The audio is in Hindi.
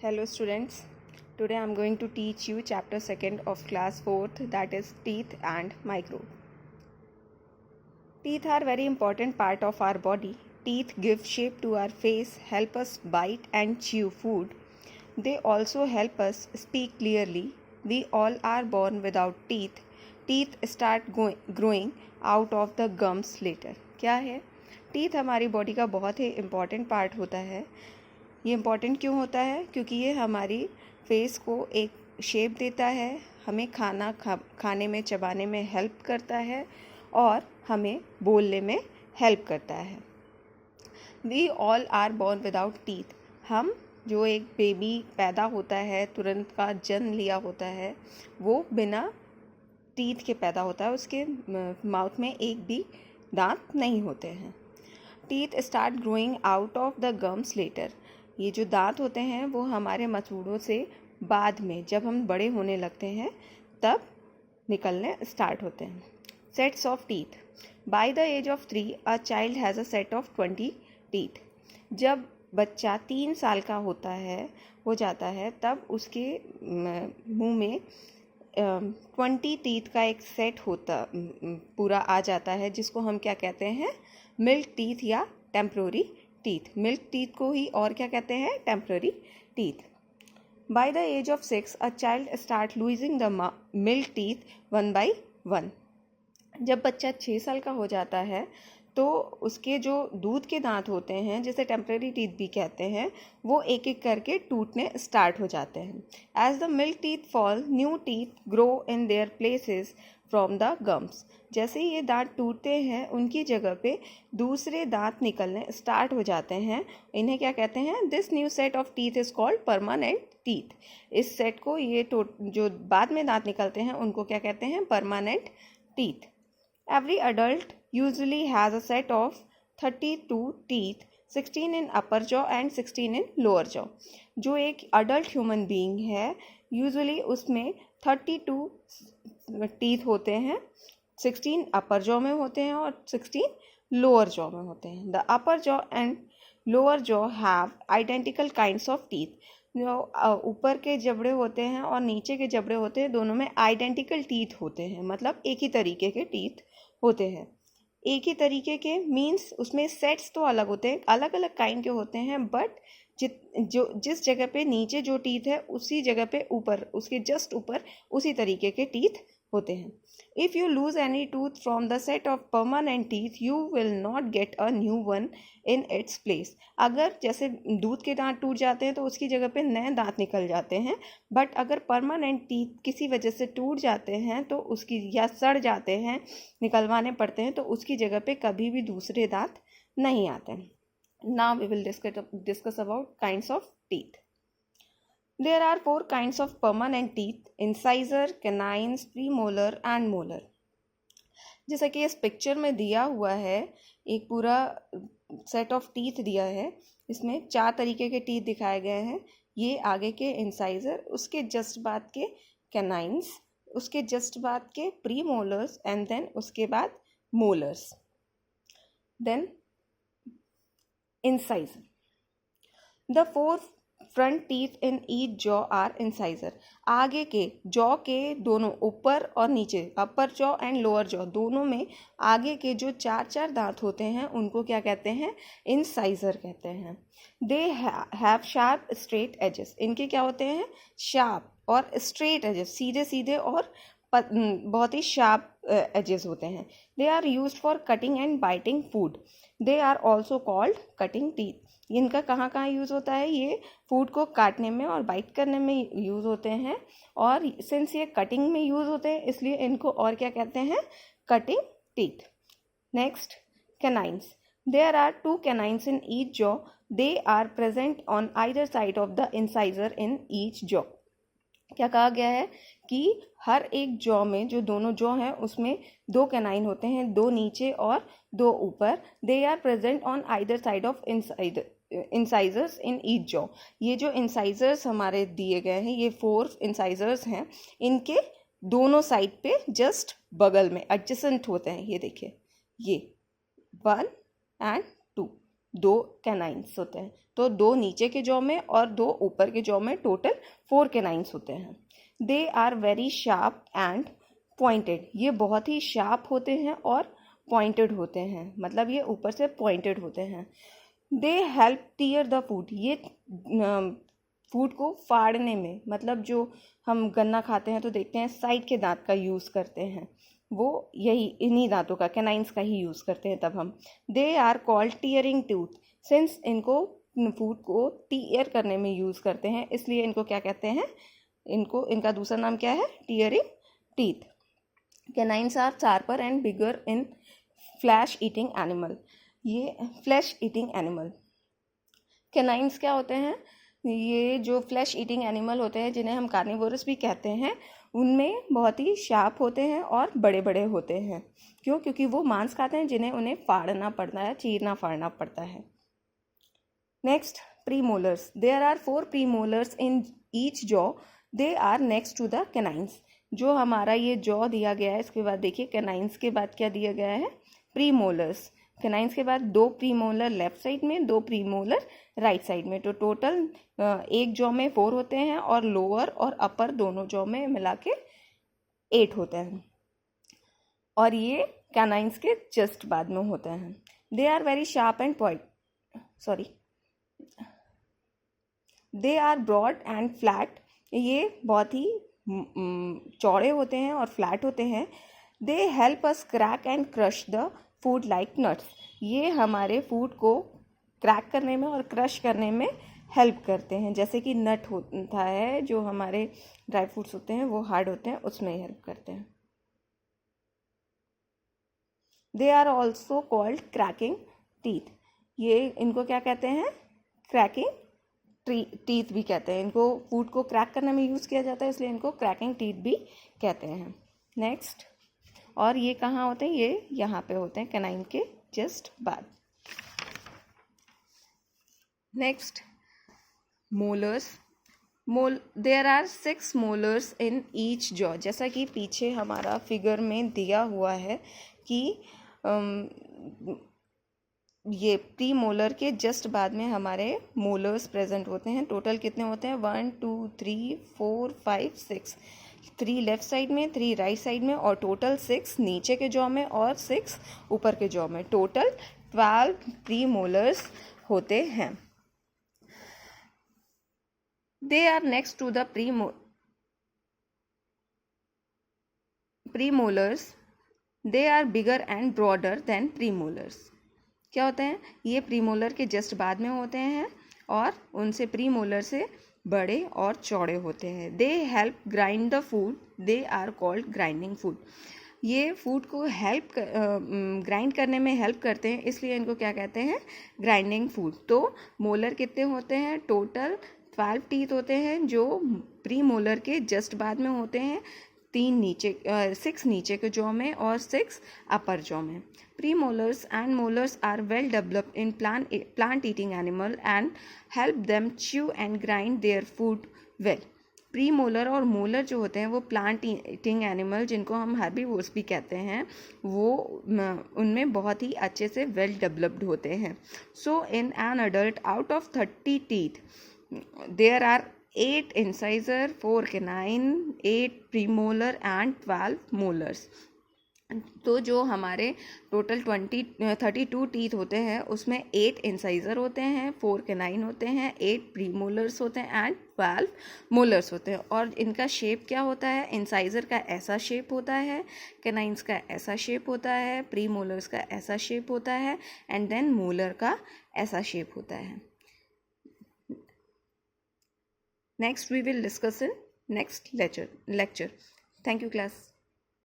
Hello students, today I am going to teach you chapter 2nd of class 4th, that is teeth and microbe. Teeth are very important part of our body. Teeth give shape to our face, help us bite and chew food. They also help us speak clearly. We all are born without teeth. Teeth start growing out of the gums later. क्या है? टीथ हमारी बॉडी का बहुत ही इम्पॉर्टेंट पार्ट होता है. ये इम्पॉर्टेंट क्यों होता है? क्योंकि ये हमारी फेस को एक शेप देता है, हमें खाने में चबाने में हेल्प करता है और हमें बोलने में हेल्प करता है. We all are born without teeth. हम जो एक बेबी पैदा होता है, तुरंत का जन्म लिया होता है, वो बिना टीथ के पैदा होता है. उसके माउथ में एक भी दांत नहीं होते हैं. Teeth start growing out of the gums later. ये जो दांत होते हैं वो हमारे मसूड़ों से बाद में, जब हम बड़े होने लगते हैं तब निकलने स्टार्ट होते हैं. Sets of teeth. By the age of 3 a child has a set of 20 teeth. जब बच्चा 3 साल का हो जाता है तब उसके मुंह में 20 टीथ का एक सेट पूरा आ जाता है, जिसको हम क्या कहते हैं? मिल्क टीथ या टेम्प्रोरी टीथ. मिल्क टीथ को ही और क्या कहते हैं? Temporary teeth. By the age of 6 a child start losing the milk teeth 1 by 1. जब बच्चा 6 साल का हो जाता है तो उसके जो दूध के दांत होते हैं, जिसे टेम्प्रेरी टीथ भी कहते हैं, वो एक एक करके टूटने स्टार्ट हो जाते हैं. As the milk teeth fall, new teeth grow in their places from the gums. जैसे ही ये दांत टूटते हैं, उनकी जगह पे दूसरे दांत निकलने स्टार्ट हो जाते हैं. इन्हें क्या कहते हैं? This new set of teeth is called permanent teeth. इस सेट को जो बाद में दांत निकलते हैं उनको क्या कहते हैं? Permanent teeth. Every adult usually has a set of 32 teeth, 16 in upper jaw and 16 in lower jaw. जो एक adult human being है, usually उसमें 32 teeth होते हैं, 16 upper jaw में होते हैं और 16 lower jaw में होते हैं. The upper jaw and lower jaw have identical kinds of teeth. जो ऊपर के जबड़े होते हैं और नीचे के जबड़े होते हैं, दोनों में आइडेंटिकल टीथ होते हैं. मतलब एक ही तरीके के टीथ होते हैं. एक ही तरीके के मीन्स उसमें सेट्स तो अलग होते हैं, अलग अलग काइंड के होते हैं, बट जिस जगह पे नीचे जो टीथ है उसी जगह पे ऊपर, उसके जस्ट ऊपर उसी तरीके के टीथ होते हैं. If you lose any tooth from the set of permanent teeth, you will not get a new one in its place. अगर जैसे दूध के दांत टूट जाते हैं तो उसकी जगह पे नए दांत निकल जाते हैं, बट अगर परमानेंट टीथ किसी वजह से टूट जाते हैं तो उसकी, या सड़ जाते हैं, निकलवाने पड़ते हैं, तो उसकी जगह पे कभी भी दूसरे दांत नहीं आते हैं. Now we will discuss about kinds of teeth. There are 4 kinds of permanent teeth: incisor, canines, premolar and molar. जैसा कि इस पिक्चर में दिया हुआ है, एक पूरा सेट ऑफ टीथ दिया है. इसमें 4 तरीके के टीथ दिखाए गए हैं. ये आगे के इंसाइजर, उसके जस्ट बाद के कैनाइन्स, उसके जस्ट बाद के प्रीमोलर्स एंड देन उसके बाद molars, then incisor. The 4 front teeth in each jaw are incisor. आगे के जॉ के दोनों, ऊपर और नीचे, upper jaw and lower jaw, दोनों में आगे के जो 4 दांत होते हैं उनको क्या कहते हैं? इंसाइजर कहते हैं. They have sharp straight edges. इनके क्या होते हैं? शार्प और स्ट्रेट एजेस, सीधे सीधे और बहुत ही शार्प एजेस होते हैं. They are used for cutting and biting food. They are also called cutting teeth. इनका कहाँ कहाँ यूज़ होता है? ये फूड को काटने में और बाइट करने में यूज़ होते हैं, और सिंस ये कटिंग में यूज़ होते हैं इसलिए इनको और क्या कहते हैं? Cutting teeth. Next, canines. There are 2 canines in each jaw. They are present on either side of the incisor in each jaw. क्या कहा गया है कि हर एक जॉ में, जो दोनों जॉ हैं उसमें 2 कैनाइन होते हैं, 2 नीचे और 2 ऊपर. They are present on either side of incisors in each jaw. ये जो इंसाइजर्स हमारे दिए गए हैं, ये 4 इंसाइजर्स हैं, इनके दोनों साइड पे जस्ट बगल में एडजेसेंट होते हैं. ये देखिए, ये 1 and 2 2 कैनाइन्स होते हैं. तो 2 नीचे के जॉ में और 2 ऊपर के जॉ में टोटल 4 कैनाइन्स होते हैं। They are very sharp and pointed, ये बहुत ही शार्प होते हैं और पॉइंटेड होते हैं, मतलब ये ऊपर से पॉइंटेड होते हैं। They help tier the food, ये फूड को फाड़ने में, मतलब जो हम गन्ना खाते हैं तो देखते हैं साइड के दांत का यूज़ करते हैं, वो यही इन्हीं दांतों का, कैनाइन्स का ही यूज़ करते हैं तब हम। They are called tearing tooth, since इनको फूड को टीयर करने में यूज़ करते हैं इसलिए इनको क्या कहते हैं, इनको, इनका दूसरा नाम क्या है, tearing teeth. Canines are sharper and bigger in flesh eating animal, ये फ्लैश ईटिंग एनिमल। कैनाइन्स क्या होते हैं, ये जो फ्लैश ईटिंग एनिमल होते हैं जिन्हें हम कार्निवोरस भी कहते हैं, उनमें बहुत ही शार्प होते हैं और बड़े बड़े होते हैं। क्यों? क्योंकि वो मांस खाते हैं जिन्हें उन्हें फाड़ना पड़ता है, चीरना फाड़ना पड़ता है। Next, premolars. There are 4 premolars in each jaw, they are next to the canines. जो हमारा ये जॉ दिया गया है, इसके बाद देखिए कैनाइन्स के बाद क्या दिया गया है, प्रीमोलर्स। कैनाइन्स के बाद 2 प्रीमोलर लेफ्ट साइड में, 2 प्रीमोलर राइट साइड में, तो टोटल एक जॉ में 4 होते हैं और लोअर और अपर दोनों जॉ में मिला के 8 होते हैं, और ये कैनाइन्स के जस्ट बाद में होते हैं। They are very sharp and they are broad and flat, ये बहुत ही चौड़े होते हैं और फ्लैट होते हैं। They help us crack and crush the food like nuts, ये हमारे फूड को क्रैक करने में और क्रश करने में हेल्प करते हैं, जैसे कि नट होता है, जो हमारे ड्राई फ्रूट्स होते हैं वो हार्ड होते हैं, उसमें हेल्प करते हैं। They are also called cracking teeth, ये इनको क्या कहते हैं, क्रैकिंग टीथ भी कहते हैं। इनको फूड को क्रैक करने में यूज़ किया जाता है इसलिए इनको क्रैकिंग टीथ भी कहते हैं। नेक्स्ट, और ये कहाँ होते हैं, ये यहाँ पे होते हैं कैनाइन के जस्ट बाद। Next, molars. There are 6 molars in each jaw, जैसा कि पीछे हमारा फिगर में दिया हुआ है कि ये प्री मोलर के जस्ट बाद में हमारे मोलर्स प्रेजेंट होते हैं। टोटल कितने होते हैं, 1 2 3 4 5 6, 3 लेफ्ट साइड में, 3 राइट साइड में, और टोटल 6 नीचे के जॉ में और 6 ऊपर के जॉ में, टोटल 12 प्री मोलर्स होते हैं। They are next to the premolars, they are bigger and broader than premolars. क्या होते हैं, ये प्रीमोलर के जस्ट बाद में होते हैं और उनसे प्रीमोलर से बड़े और चौड़े होते हैं। They help grind the food, they are called grinding food, ये फूड को ग्राइंड करने में हेल्प करते हैं इसलिए इनको क्या कहते हैं, ग्राइंडिंग फूड। तो मोलर कितने होते हैं, टोटल 12 टीथ होते हैं जो प्री मोलर के जस्ट बाद में होते हैं, 6 नीचे के जॉ में और 6 अपर जॉ में। Premolars and molars are well developed in plant eating animal and help them chew and grind their food well. Premolar और मोलर जो होते हैं वो प्लांट ईटिंग एनिमल, जिनको हम हर्बीवोर्स भी कहते हैं, वो उनमें बहुत ही अच्छे से वेल डेवलप्ड होते हैं। So in an adult out of 30 teeth there are 8 incisor, 4 canine, 8 premolar and 12 molars। तो जो हमारे टोटल 32 टीथ होते हैं उसमें 8 इंसाइजर होते हैं, 4 कैनाइन होते हैं, 8 प्रीमोलर्स होते हैं एंड 12 मोलर्स होते हैं। और इनका शेप क्या होता है, इंसाइजर का ऐसा शेप होता है, कैनाइन्स का ऐसा शेप होता है, प्रीमोलर्स का ऐसा शेप होता है, एंड देन मोलर का ऐसा शेप होता है। Next we will discuss in next lecture. Thank you class.